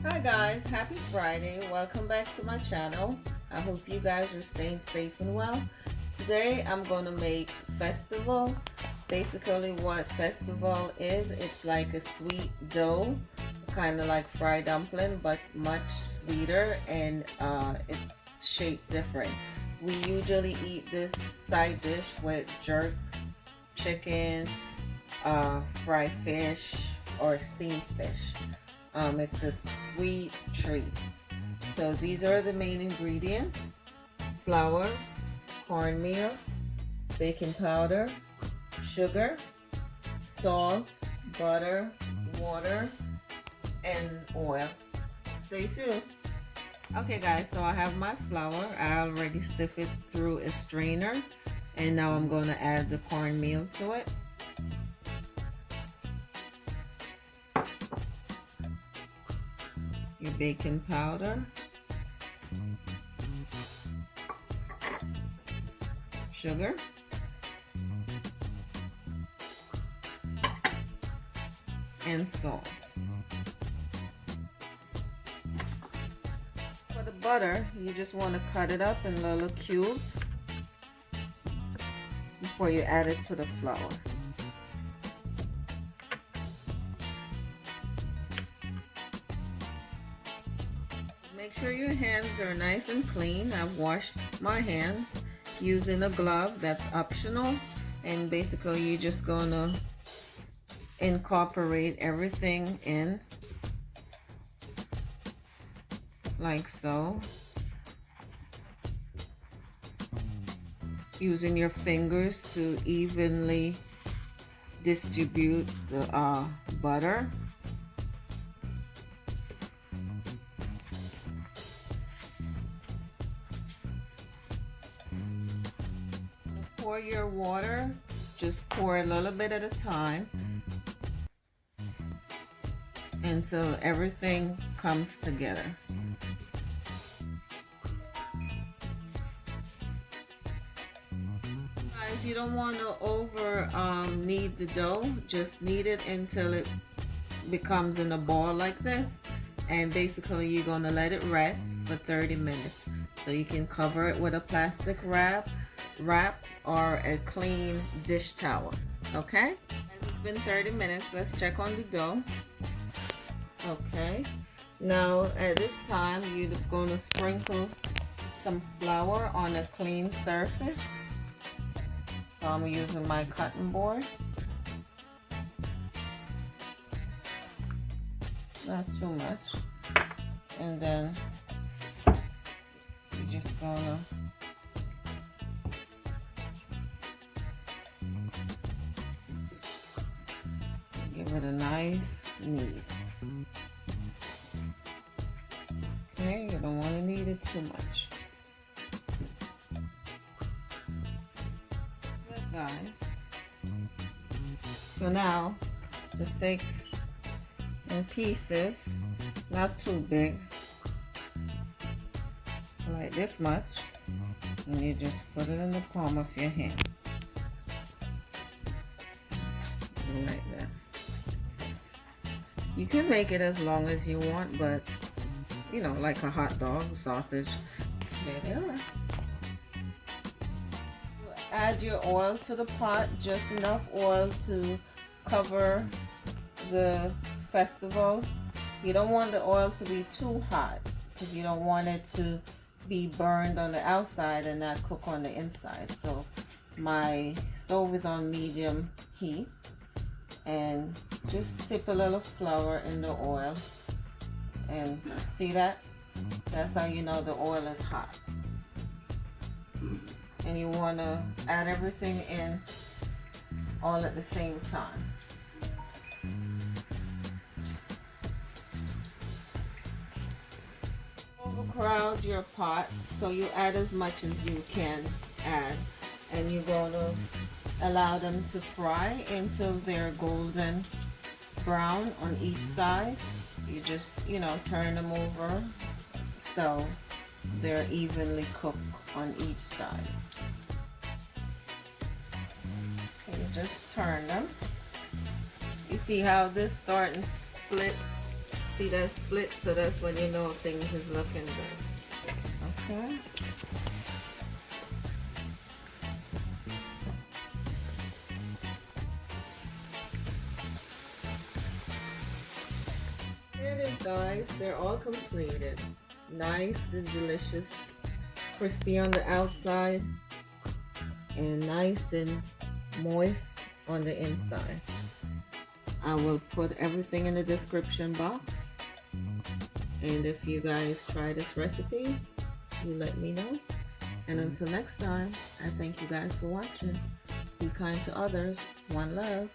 Hi guys, happy Friday. Welcome back to my channel. I hope you guys are staying safe and well. Today I'm going to make festival. Basically what festival is, it's like a sweet dough, kind of like fried dumpling, but much sweeter, and it's shaped different. We usually eat this side dish with jerk chicken, fried fish, or steamed fish. It's a sweet treat. So these are the main ingredients: flour, cornmeal, baking powder, sugar, salt, butter, water, and oil. Stay tuned. Okay guys, so I have my flour. I already sift it through a strainer, and now I'm going to add the cornmeal to it. Your baking powder, sugar, and salt. For the butter, you just want to cut it up in little cubes before you add it to the flour. Make sure your hands are nice and clean. I've washed my hands using a glove. That's optional. And basically you're just gonna incorporate everything in like so, using your fingers to evenly distribute the butter. Pour your water, just pour a little bit at a time until everything comes together. Guys, you don't want to over knead the dough. Just knead it until it becomes in a ball like this, and basically you're going to let it rest for 30 minutes. So you can cover it with a plastic wrap or a clean dish towel. Okay, as it's been 30 minutes, let's check on the dough. Okay, now at this time you're going to sprinkle some flour on a clean surface. So I'm using my cotton board, not too much, and then you're just gonna give it a nice knead. Okay, you don't want to knead it too much. Good, guys. So now, just take in pieces, not too big, like this much, and you just put it in the palm of your hand. Like that. You can make it as long as you want, but you know, like a hot dog, sausage. There they are. You add your oil to the pot, just enough oil to cover the festival. You don't want the oil to be too hot because you don't want it to be burned on the outside and not cook on the inside. So my stove is on medium heat, and just tip a little flour in the oil, and see that? That's how you know the oil is hot. And you want to add everything in all at the same time. Overcrowd your pot, so you add as much as you can add, and you're going to allow them to fry until they're golden brown on each side. You just, you know, turn them over so they're evenly cooked on each side. Okay, just turn them. You see how this starting to split See that split? So that's when you know things is looking good. Okay. Here it is, guys. They're all completed. Nice and delicious. Crispy on the outside and nice and moist on the inside. I will put everything in the description box. And if you guys try this recipe, you let me know. And until next time, I thank you guys for watching. Be kind to others. One love.